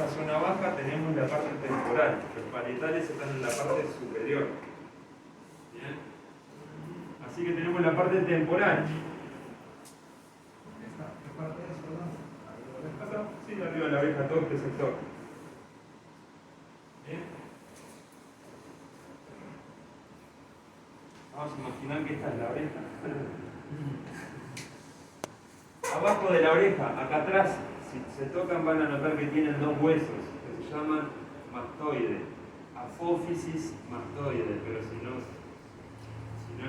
esa zona baja tenemos la parte temporal. Los parietales están en la parte superior. ¿Bien? Así que tenemos la parte temporal. ¿Qué parte es, perdón? ¿Acá? Sí, arriba de la oreja, todo este sector. ¿Bien? Vamos a imaginar que esta es la oreja. Abajo de la oreja, acá atrás, si se tocan van a notar que tienen dos huesos que se llaman mastoides. Apófisis mastoide, pero si no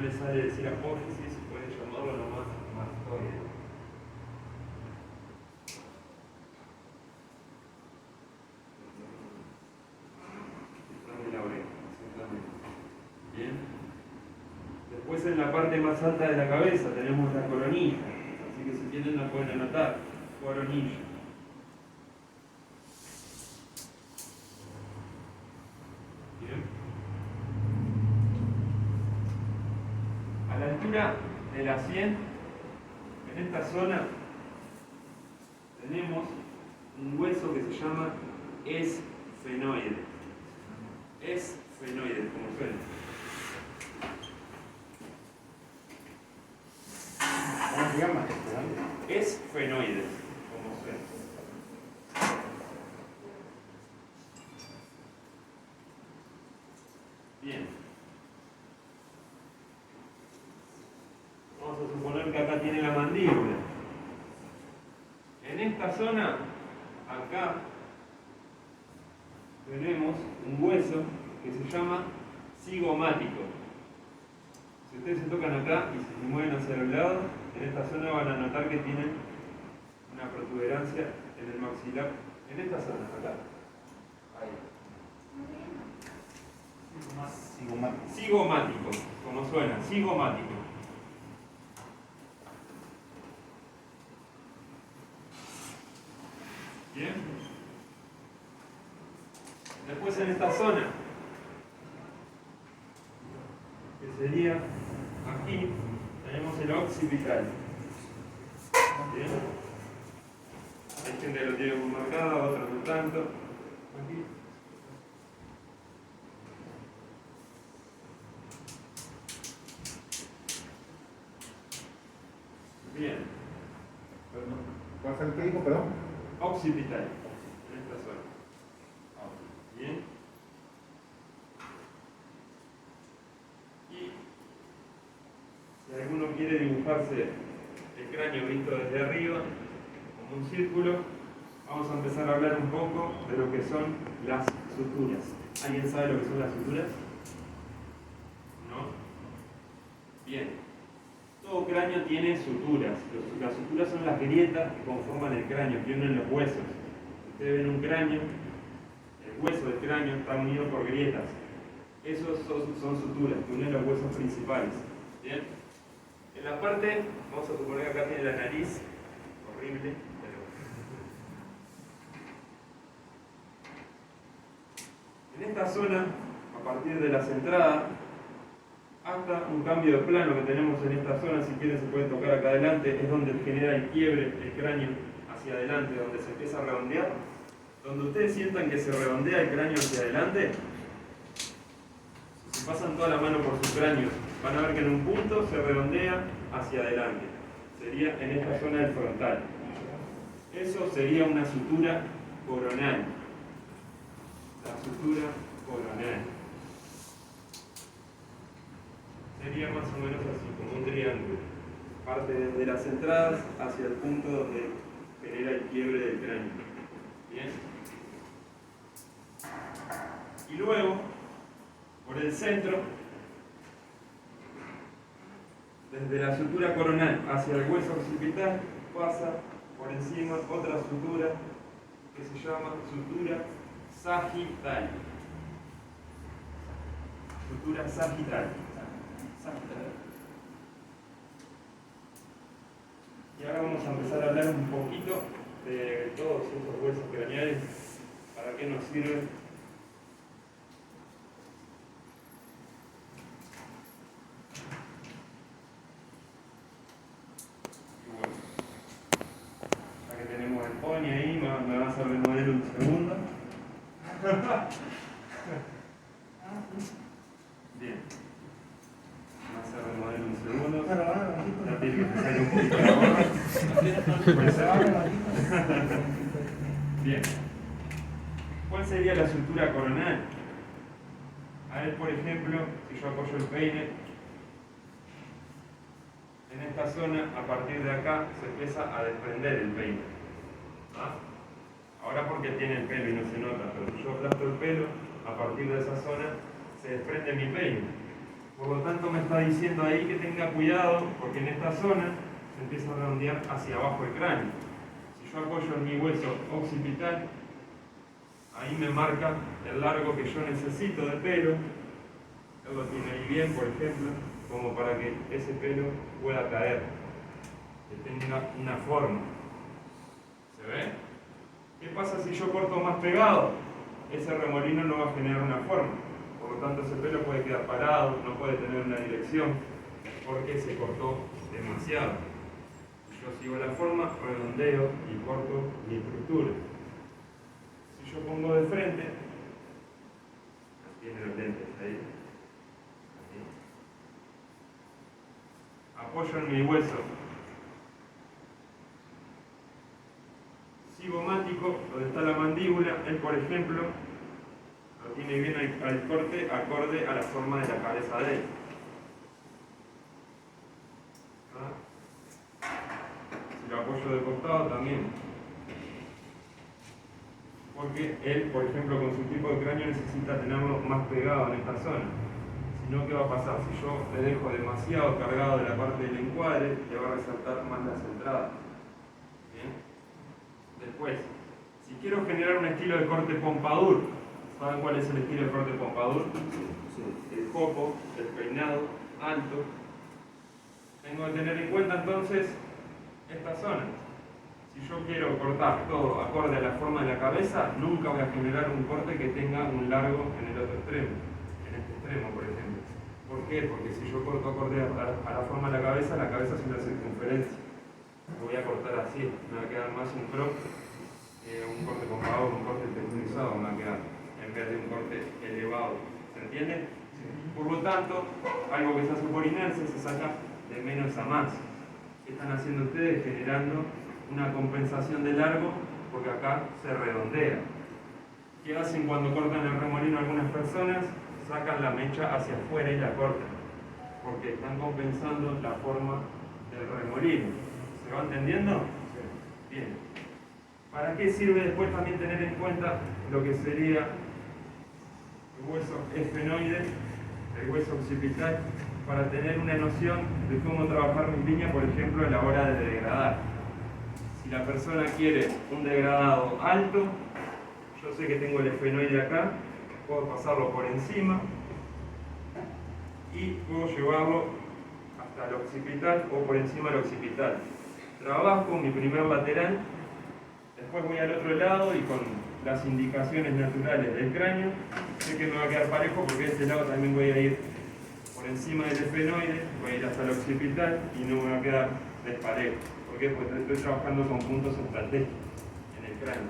le sale decir apófisis, puede llamarlo nomás mastoide. Detrás de la oreja, exactamente. Bien. Después en la parte más alta de la cabeza tenemos la coronilla. Así que si tienen la pueden anotar, coronilla. Bien. A la altura de la 100, en esta zona, tenemos un hueso que se llama esfenoide. Esfenoide, como suena. ¿Cómo se llama? Esfenoides, como suena. Bien. Vamos a suponer que acá tiene la mandíbula. En esta zona, acá, tenemos un hueso que se llama cigomático. Si ustedes se tocan acá y se mueven hacia los lados, en esta zona van a notar que tienen una protuberancia en el maxilar. En esta zona, acá. Ahí. Cigomático, como suena, cigomático. Bien. Después en esta zona, que sería aquí, tenemos el occipital. Bien. Hay gente que lo tiene muy marcado, otros no tanto. Aquí. Bien. ¿Cuál fue el que dijo, perdón? Occipital. En esta zona. Bien. Y si alguno quiere dibujarse el cráneo visto desde arriba, como un círculo, vamos a empezar a hablar un poco de lo que son las suturas. ¿Alguien sabe lo que son las suturas? ¿No? Bien. Todo cráneo tiene suturas. Las suturas son las grietas que conforman el cráneo, que unen los huesos. Ustedes ven un cráneo, el hueso del cráneo está unido por grietas. Esos son suturas, que unen los huesos principales. ¿Bien? En la parte, vamos a suponer que acá tiene la nariz, horrible, pero... En esta zona, a partir de las entradas, hasta un cambio de plano que tenemos en esta zona, si quieren se pueden tocar acá adelante, es donde genera el quiebre, el cráneo hacia adelante, donde se empieza a redondear. Donde ustedes sientan que se redondea el cráneo hacia adelante, si pasan toda la mano por su cráneo, van a ver que en un punto se redondea hacia adelante. Sería en esta zona del frontal. Eso sería una sutura coronal. La sutura coronal. Sería más o menos así, como un triángulo. Parte desde las entradas hacia el punto donde genera el quiebre del cráneo. Bien. Y luego, por el centro, desde la sutura coronal hacia el hueso occipital, pasa por encima otra sutura que se llama sutura sagital. Sutura sagital. Y ahora vamos a empezar a hablar un poquito de todos estos huesos craneales, para qué nos sirven. Y bueno, ya que tenemos el pony ahí, me vas a ver modelo un segundo. Bien. Vamos a remodelar un segundo. Ya tiene que empezar un poquito la gorra. Bien. ¿Cuál sería la sutura coronal? A ver, por ejemplo, si yo apoyo el peine, en esta zona, a partir de acá, se empieza a desprender el peine. ¿Ah? Ahora porque tiene el pelo y no se nota, pero si yo aplasto el pelo, a partir de esa zona, se desprende mi peine. Por lo tanto, me está diciendo ahí que tenga cuidado, porque en esta zona se empieza a redondear hacia abajo el cráneo. Si yo apoyo en mi hueso occipital, ahí me marca el largo que yo necesito de pelo. Él lo tiene ahí bien, por ejemplo, como para que ese pelo pueda caer, que tenga una forma. ¿Se ve? ¿Qué pasa si yo corto más pegado? Ese remolino no va a generar una forma. Por lo tanto, ese pelo puede quedar parado, no puede tener una dirección, porque se cortó demasiado. Si yo sigo la forma, redondeo y corto mi estructura. Si yo pongo de frente, tiene los lentes ahí. Apoyo en mi hueso cigomático, donde está la mandíbula. Él, por ejemplo, lo tiene bien al corte, acorde a la forma de la cabeza de él. ¿Ah? Si lo apoyo de costado, también. Porque él, por ejemplo, con su tipo de cráneo necesita tenerlo más pegado en esta zona. Si no, ¿qué va a pasar? Si yo le dejo demasiado cargado de la parte del encuadre, le va a resaltar más las entradas. ¿Bien? Después, si quiero generar un estilo de corte pompadour, ¿saben cuál es el estilo de corte pompadour? Sí. El copo, el peinado alto. Tengo que tener en cuenta entonces esta zona. Si yo quiero cortar todo acorde a la forma de la cabeza, nunca voy a generar un corte que tenga un largo en el otro extremo, en este extremo, por ejemplo. ¿Por qué? Porque si yo corto acorde a la forma de la cabeza es una circunferencia. Lo voy a cortar así, me va a quedar más un crop, un corte pompadour, un corte texturizado me va a quedar, en vez de un corte elevado. ¿Se entiende? Sí. Por lo tanto, algo que se hace por inercia se saca de menos a más. ¿Qué están haciendo ustedes? Generando una compensación de largo, porque acá se redondea. ¿Qué hacen cuando cortan el remolino algunas personas? Sacan la mecha hacia afuera y la cortan, porque están compensando la forma del remolino. ¿Se va entendiendo? Sí. Bien. ¿Para qué sirve después también tener en cuenta lo que sería el hueso esfenoide, el hueso occipital, para tener una noción de cómo trabajar mis líneas, por ejemplo, a la hora de degradar? Si la persona quiere un degradado alto, yo sé que tengo el esfenoide acá, puedo pasarlo por encima y puedo llevarlo hasta el occipital o por encima del occipital. Trabajo mi primer lateral, después voy al otro lado y con las indicaciones naturales del cráneo sé que me va a quedar parejo, porque de este lado también voy a ir por encima del esfenoide, voy a ir hasta el occipital y no me va a quedar desparejo. ¿Por qué? Porque estoy trabajando con puntos estratégicos en el cráneo.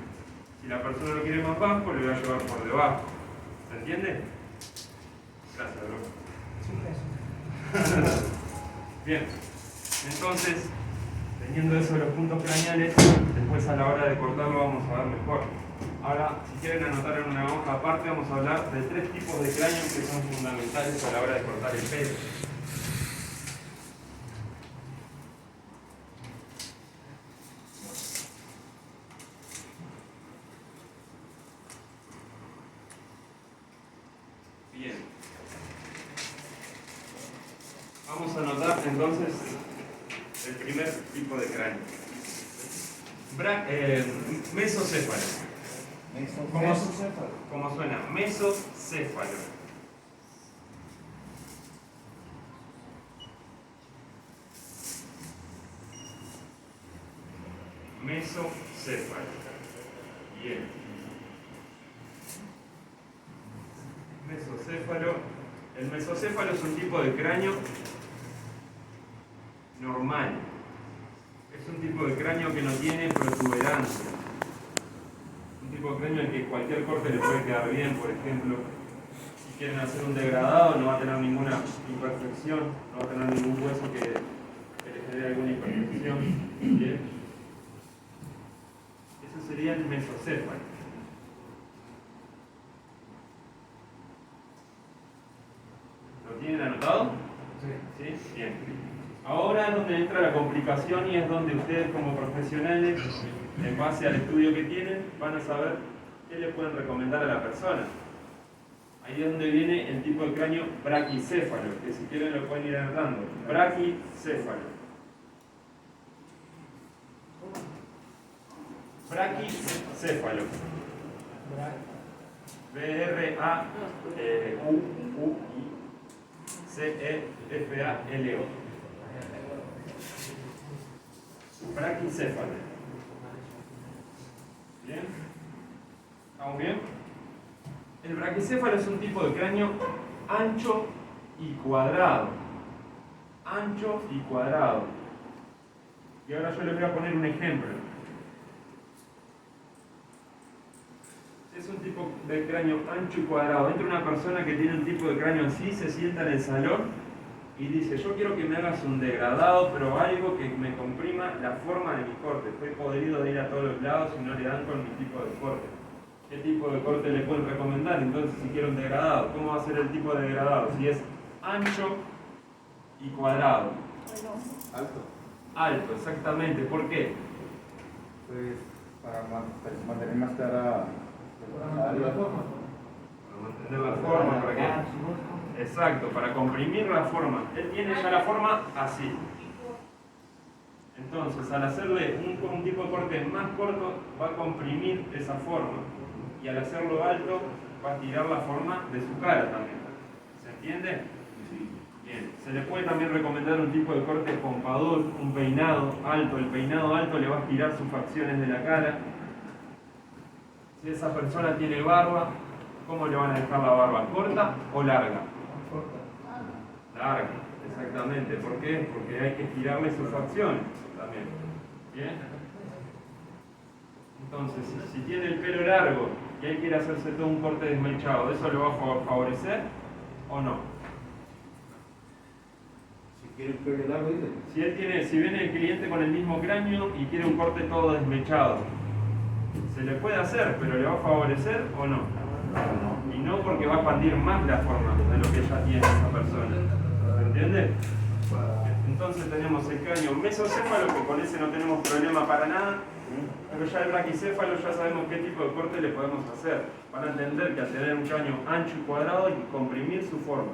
Si la persona lo quiere más bajo, le voy a llevar por debajo. ¿Se entiende? Gracias, bro. Bien. Entonces, teniendo eso de los puntos craneales, después a la hora de cortarlo vamos a ver mejor. Ahora, si quieren anotar en una hoja aparte, vamos a hablar de 3 tipos de cráneos que son fundamentales a la hora de cortar el pelo. Bien. Vamos a anotar entonces el primer tipo de cráneo. Mesocéfalo. ¿Cómo suena? Mesocéfalo. Mesocéfalo. Bien. Mesocéfalo. El mesocéfalo es un tipo de cráneo normal. Es un tipo de cráneo que no tiene protuberancia. Un un tipo de cráneo en que cualquier corte le puede quedar bien, por ejemplo. Si quieren hacer un degradado, no va a tener ninguna imperfección, no va a tener ningún hueso que le genere alguna imperfección. Bien. Eso sería el mesocéfalo. ¿Lo tienen anotado? Sí. ¿Sí? Bien. Ahora es donde entra la complicación y es donde ustedes como profesionales, en base al estudio que tienen, van a saber qué le pueden recomendar a la persona. Ahí es donde viene el tipo de cráneo braquicéfalo, que si quieren lo pueden ir anotando. Braquicéfalo. Braquicéfalo. B-R-A-Q-U-I-C-E-F-A-L-O. Braquicéfalo. ¿Bien? ¿Estamos bien? El braquicéfalo es un tipo de cráneo ancho y cuadrado. Ancho y cuadrado. Y ahora yo les voy a poner un ejemplo. Es un tipo de cráneo ancho y cuadrado. Entra una persona que tiene un tipo de cráneo así, se sienta en el salón y dice: yo quiero que me hagas un degradado, pero algo que me comprima la forma de mi corte. Estoy podrido de ir a todos los lados y no le dan con mi tipo de corte. ¿Qué tipo de corte le pueden recomendar? Entonces, si quiero un degradado, ¿cómo va a ser el tipo de degradado? Si es ancho y cuadrado. Alto. Alto, exactamente. ¿Por qué? Pues para mantener más clara la forma. Para mantener la forma, ¿para qué? Exacto, para comprimir la forma. Él tiene ya la forma así. Entonces, al hacerle un tipo de corte más corto, va a comprimir esa forma. Y al hacerlo alto, va a tirar la forma de su cara también. ¿Se entiende? Bien. Se le puede también recomendar un tipo de corte pompador, un peinado alto. El peinado alto le va a estirar sus facciones de la cara. Si esa persona tiene barba, ¿cómo le van a dejar la barba? ¿Corta o larga? Larga, exactamente. ¿Por qué? Porque hay que estirarle sus facciones también. ¿Bien? Entonces, si tiene el pelo largo y él quiere hacerse todo un corte desmechado, ¿eso le va a favorecer o no? Si quiere el pelo largo, dice. Si viene el cliente con el mismo cráneo y quiere un corte todo desmechado, se le puede hacer, pero ¿le va a favorecer o no? Y no, porque va a expandir más la forma de lo que ya tiene esa persona. ¿Se entiende? Entonces tenemos el cráneo mesocéfalo, que con ese no tenemos problema para nada, pero ya el braquicéfalo ya sabemos qué tipo de corte le podemos hacer. Van a entender que al tener un cráneo ancho y cuadrado hay que comprimir su forma,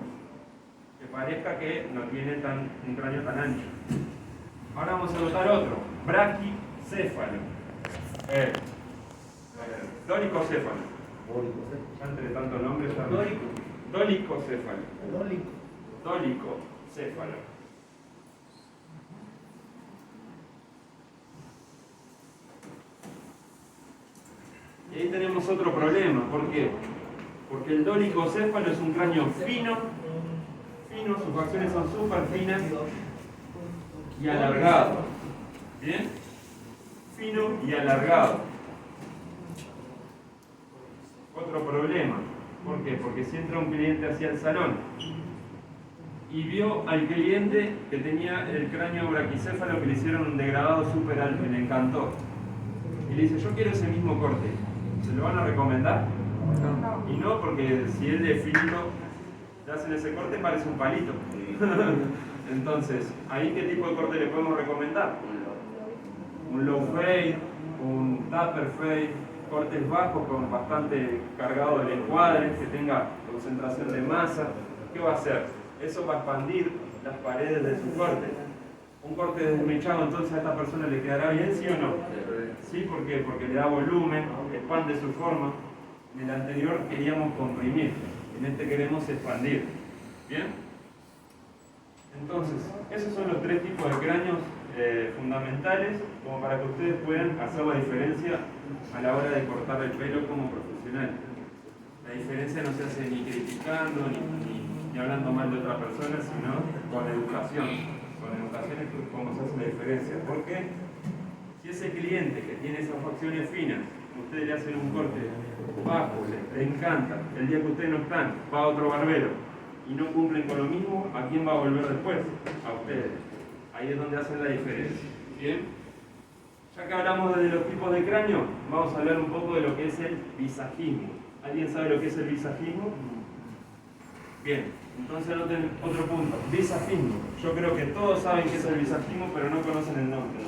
que parezca que no tiene un cráneo tan ancho. Ahora vamos a notar otro, braquicéfalo. Dolicocéfalo. Ya entre tanto nombre ya no. Dolicocéfalo. Dolicocéfalo. Y ahí tenemos otro problema. ¿Por qué? Porque el dolicocéfalo es un cráneo fino, sus facciones son súper finas y alargado. ¿Bien? Fino y alargado. Otro problema. ¿Por qué? Porque si entra un cliente hacia el salón y vio al cliente que tenía el cráneo braquicéfalo, que le hicieron un degradado súper alto y le encantó, y le dice: yo quiero ese mismo corte, ¿se lo van a recomendar? No. Y no, porque si él de finito le hacen ese corte, parece un palito. Entonces, ¿ahí qué tipo de corte le podemos recomendar? Un low fade, un taper fade, cortes bajos con bastante cargado de encuadres, que tenga concentración de masa. ¿Qué va a hacer? Eso va a expandir las paredes de su corte. Un corte desmechado, entonces a esta persona le quedará bien, ¿sí o no? ¿Sí? ¿Por qué? Porque le da volumen, expande su forma. En el anterior queríamos comprimir, en este queremos expandir. ¿Bien? Entonces, esos son los tres tipos de cráneos fundamentales, como para que ustedes puedan hacer la diferencia a la hora de cortar el pelo como profesional. La diferencia no se hace ni criticando, ni hablando mal de otra persona, sino con educación. Con educación es como se hace la diferencia. Porque si ese cliente que tiene esas facciones finas ustedes le hacen un corte bajo, les encanta, el día que ustedes no están, va a otro barbero y no cumplen con lo mismo, ¿a quién va a volver después? A ustedes. Ahí es donde hacen la diferencia. ¿Bien? Ya que hablamos de los tipos de cráneo, vamos a hablar un poco de lo que es el visajismo. ¿Alguien sabe lo que es el visajismo? Bien, entonces anoten otro punto. Visajismo. Yo creo que todos saben qué es el visajismo, pero no conocen el nombre.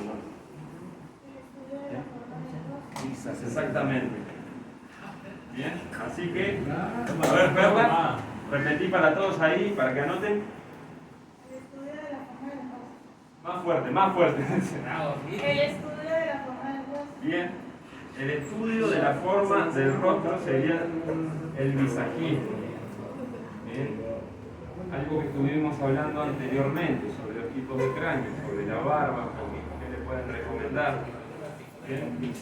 Exactamente. Bien, así que, a ver, Perla, repetí para todos ahí, para que anoten. El estudio de la forma del rostro. Más fuerte, más fuerte. El estudio de la forma del rostro. Bien, el estudio de la forma del rostro sería el visajismo. Bien, algo que estuvimos hablando anteriormente sobre los tipos de cráneo, sobre la barba, qué le pueden recomendar. Bien.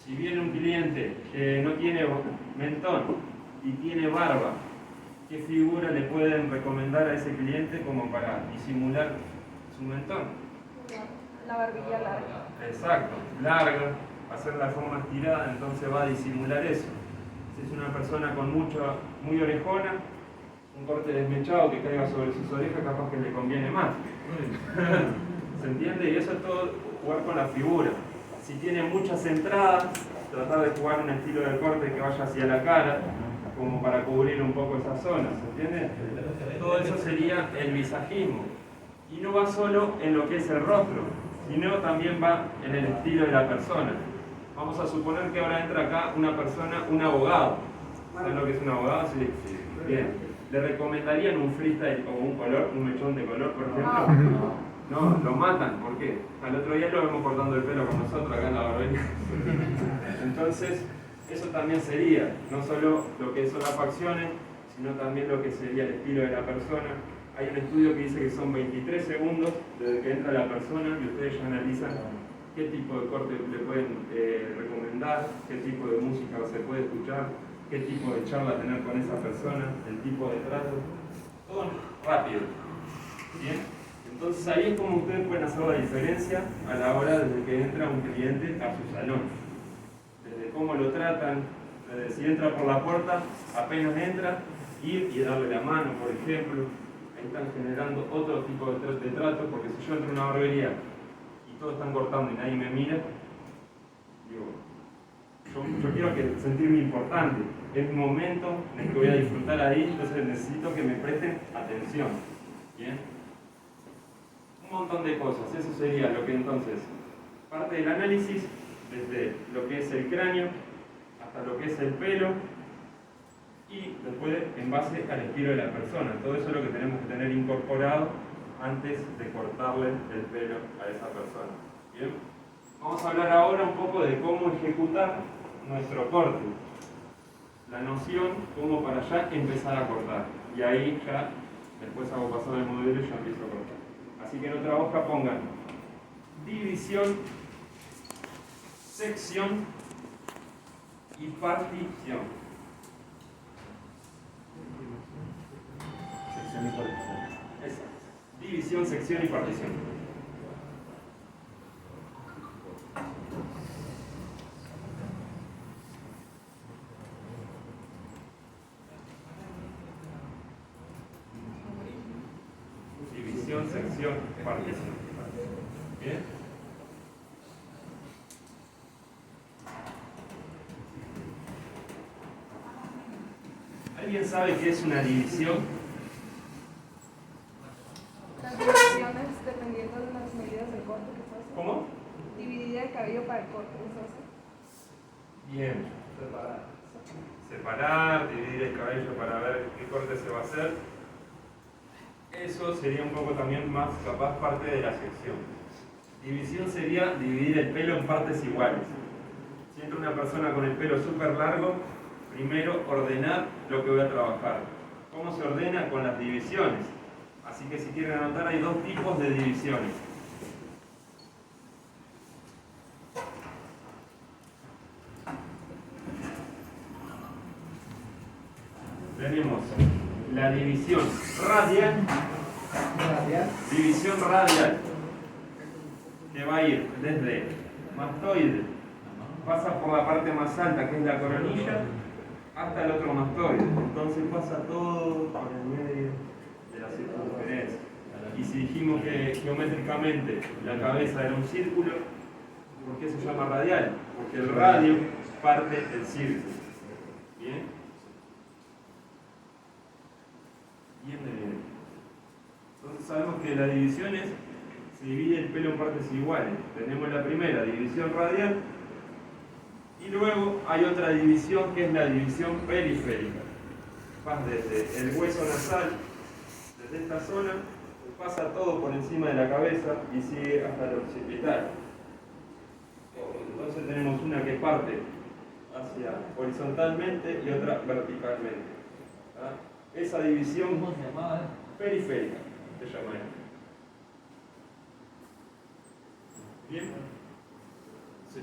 Si viene un cliente que no tiene mentón y tiene barba, ¿qué figura le pueden recomendar a ese cliente como para disimular su mentón? La barbilla larga. Exacto, larga, hacer la forma estirada, entonces va a disimular eso. Si es una persona con muy orejona, un corte desmechado que caiga sobre sus orejas capaz que le conviene más. ¿Se entiende? Y eso es todo jugar con la figura. Si tiene muchas entradas, tratar de jugar un estilo de corte que vaya hacia la cara, como para cubrir un poco esa zona, ¿se entiende? Todo eso sería el visajismo. Y no va solo en lo que es el rostro, sino también va en el estilo de la persona. Vamos a suponer que ahora entra acá una persona, un abogado. ¿Saben lo que es un abogado? Sí. Bien. ¿Le recomendarían un freestyle o un color, un mechón de color, por ejemplo? No, lo matan. ¿Por qué? Al otro día lo vemos cortando el pelo con nosotros acá en la barbería. Entonces, eso también sería, no solo lo que son las facciones, sino también lo que sería el estilo de la persona. Hay un estudio que dice que son 23 segundos desde que entra la persona y ustedes ya analizan qué tipo de corte le pueden recomendar, qué tipo de música se puede escuchar, qué tipo de charla tener con esa persona, el tipo de trato, todo rápido. ¿Bien? Entonces ahí es como ustedes pueden hacer la diferencia a la hora desde que entra un cliente a su salón. Desde cómo lo tratan, desde si entra por la puerta, apenas entra, ir y darle la mano, por ejemplo. Ahí están generando otro tipo de trato, porque si yo entro a una barbería y todos están cortando y nadie me mira, digo, yo quiero sentirme importante. Es mi momento en el que voy a disfrutar ahí, entonces necesito que me presten atención. ¿Bien? Un montón de cosas, eso sería lo que entonces, parte del análisis, desde lo que es el cráneo hasta lo que es el pelo y después en base al estilo de la persona. Todo eso es lo que tenemos que tener incorporado antes de cortarle el pelo a esa persona. ¿Bien? Vamos a hablar ahora un poco de cómo ejecutar nuestro corte. La noción, cómo para ya empezar a cortar. Y ahí ya, después hago pasar el modelo y ya empiezo a cortar. Así que en otra hoja pongan división, sección y partición. Sección y partición. Exacto. División, sección y partición. División, sección, partición. ¿Bien? ¿Alguien sabe qué es una división? Las divisiones dependiendo de las medidas del corte que se hace. ¿Cómo? Dividir el cabello para el corte que se hace. Bien. Separar, dividir el cabello para ver qué corte se va a hacer. Eso sería un poco también más capaz parte de la sección. División sería dividir el pelo en partes iguales. Si entra una persona con el pelo súper largo, primero ordenar lo que voy a trabajar. ¿Cómo se ordena? Con las divisiones. Así que si quieren anotar, hay dos tipos de divisiones. Tenemos la división radial, división radial, que va a ir desde mastoide pasa por la parte más alta, que es la coronilla, hasta el otro mastoide. Entonces pasa todo por el medio de la circunferencia. Y si dijimos que geométricamente la cabeza era un círculo, ¿por qué se llama radial? Porque el radio parte del círculo. ¿Bien? Bien de bien. Entonces sabemos que las divisiones se divide el pelo en partes iguales. Tenemos la primera, división radial, y luego hay otra división que es la división periférica. Vas desde el hueso nasal, desde esta zona, pasa todo por encima de la cabeza y sigue hasta el occipital. Entonces tenemos una que parte hacia horizontalmente y otra verticalmente. ¿Ah? Esa división ¿Cómo se llamaba? periférica se llama esto. ¿Bien? Sí.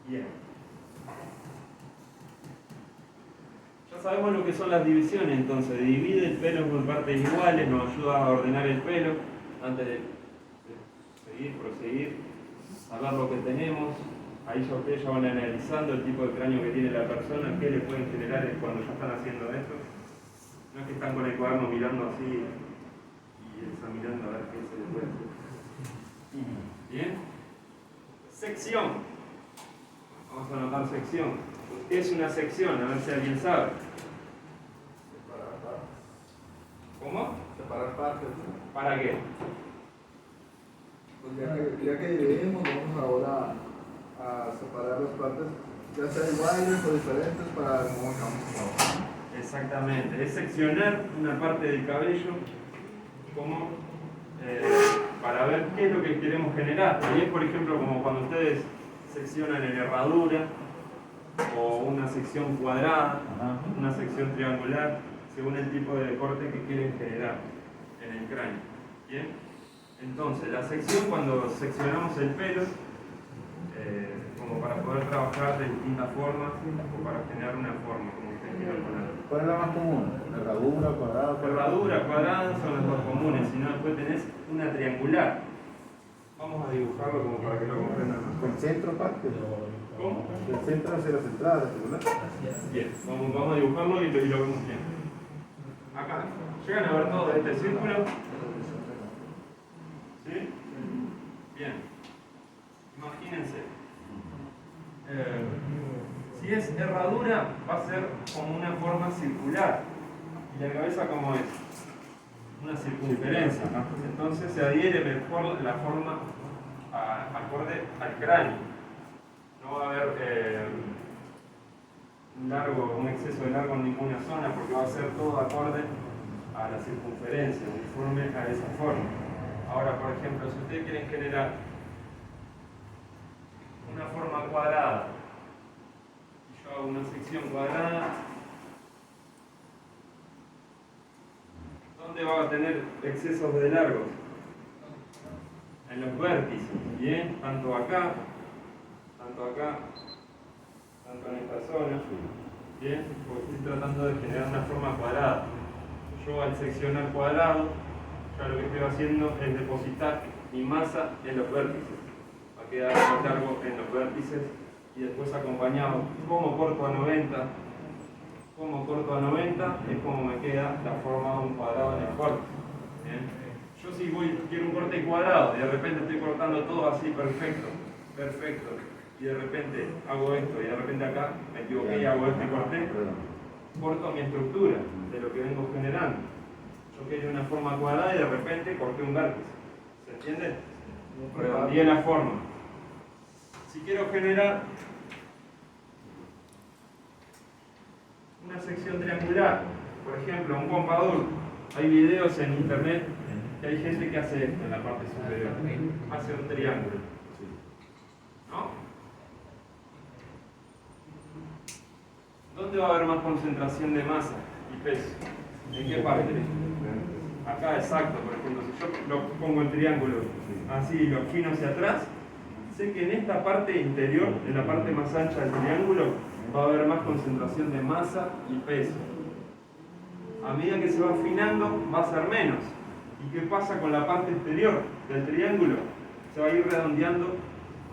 Bien. Ya sabemos lo que son las divisiones, entonces divide el pelo por partes iguales, nos ayuda a ordenar el pelo antes de proseguir, a ver lo que tenemos. Ahí ya ustedes ya van analizando el tipo de cráneo que tiene la persona, qué le pueden generar cuando ya están haciendo esto. No es que están con el cuaderno mirando así y examinando a ver qué se le puede hacer. Bien. Sección. Vamos a anotar sección. ¿Qué es una sección? A ver si alguien sabe. Separar partes. ¿Cómo? Separar partes. ¿Para qué? Pues ya que dividimos, vamos ahora a separar las partes, ya sea iguales o diferentes, para cómo vamos a trabajar. Exactamente. Es seccionar una parte del cabello como para ver qué es lo que queremos generar. Ahí es, por ejemplo, como cuando ustedes seccionan en herradura o una sección cuadrada, una sección triangular, según el tipo de corte que quieren generar en el cráneo. ¿Bien? Entonces, la sección, cuando seccionamos el pelo, como para poder trabajar de distintas formas o para generar una forma, como ustedes quieran poner. ¿Cuál es la más común? ¿Herradura, cuadrada? Herradura, cuadrada son las más comunes, si no después tenés una triangular. Vamos a dibujarlo como para que lo comprendan mejor. ¿El centro parte? ¿Cómo? ¿El centro hacia las entradas? Bien, vamos a dibujarlo y lo vemos bien. Acá, ¿llegan a ver todo este círculo? ¿Sí? Bien. Imagínense. Si es herradura, va a ser como una forma circular. ¿Y la cabeza cómo es? Una circunferencia. Entonces se adhiere mejor la forma acorde al cráneo. No va a haber un exceso de largo en ninguna zona, porque va a ser todo acorde a la circunferencia, uniforme a esa forma. Ahora, por ejemplo, si ustedes quieren generar una forma cuadrada, y yo hago una sección cuadrada, ¿dónde va a tener excesos de largos? En los vértices, ¿bien? Tanto acá, tanto en esta zona, ¿bien? Porque estoy tratando de generar una forma cuadrada. Yo al seccionar cuadrado, ya lo que estoy haciendo es depositar mi masa en los vértices. Va a quedar más largo en los vértices y después acompañado, como corto a 90, es como me queda la forma de un cuadrado en el corte. ¿Bien? Yo si quiero un corte cuadrado y de repente estoy cortando todo así perfecto, y de repente hago esto y de repente acá me equivoqué y hago esto y corté, corto mi estructura de lo que vengo generando. Yo quería una forma cuadrada y de repente corté un vértice. ¿Se entiende? Redondeé la forma. Si quiero generar una sección triangular, por ejemplo, un pompador, hay videos en internet que hay gente que hace esto en la parte superior, hace un triángulo, ¿no? ¿Dónde va a haber más concentración de masa y peso? ¿En qué parte? Acá, exacto, por ejemplo, si yo lo pongo el triángulo así y lo giro hacia atrás, sé que en esta parte interior, en la parte más ancha del triángulo, va a haber más concentración de masa y peso. A medida que se va afinando, va a ser menos. ¿Y qué pasa con la parte exterior del triángulo? Se va a ir redondeando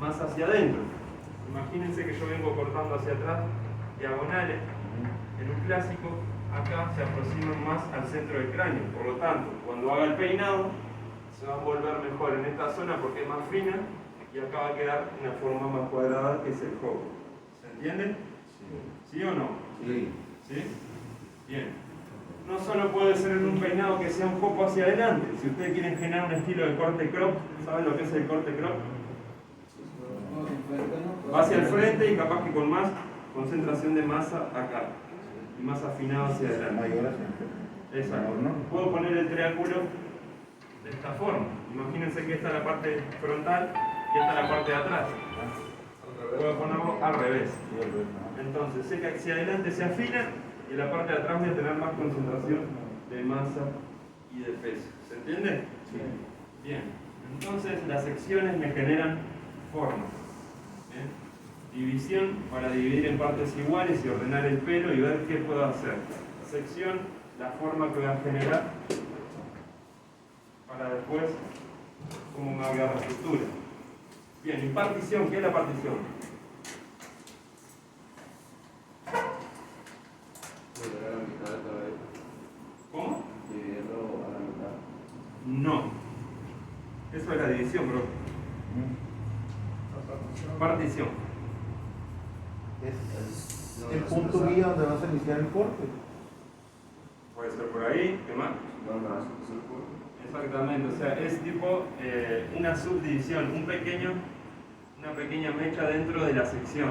más hacia adentro. Imagínense que yo vengo cortando hacia atrás diagonales. En un clásico, acá se aproximan más al centro del cráneo. Por lo tanto, cuando haga el peinado, se va a envolver mejor en esta zona porque es más fina y acá va a quedar una forma más cuadrada que es el jopo. ¿Se entiende? ¿Sí o no? Sí. ¿Sí? Bien. No solo puede ser en un peinado que sea un jopo hacia adelante. Si ustedes quieren generar un estilo de corte crop, ¿saben lo que es el corte crop? Va hacia el frente y capaz que con más concentración de masa acá. Y más afinado hacia adelante. Mayor hacia el Exacto. menor, ¿no? Puedo poner el triángulo de esta forma. Imagínense que esta es la parte frontal y esta es la parte de atrás. Puedo ponerlo al revés. Sí, al revés, ¿no? Entonces, sé que hacia adelante se afina y en la parte de atrás voy a tener más concentración de masa y de peso. ¿Se entiende? Sí. Bien. Entonces, las secciones me generan formas. ¿Bien? División para dividir en partes iguales y ordenar el pelo y ver qué puedo hacer. Sección, la forma que voy a generar para después cómo me va a quedar la estructura. Bien, y partición, ¿qué es la partición? Volver a la mitad de otra vez. ¿Cómo? Dividirlo a la mitad. No. Eso es la división, bro. Partición. Es el punto guía donde vas a iniciar el corte. Puede ser por ahí, ¿qué más? No, no, es el punto. Exactamente, o sea, es tipo una subdivisión, una pequeña mecha dentro de la sección.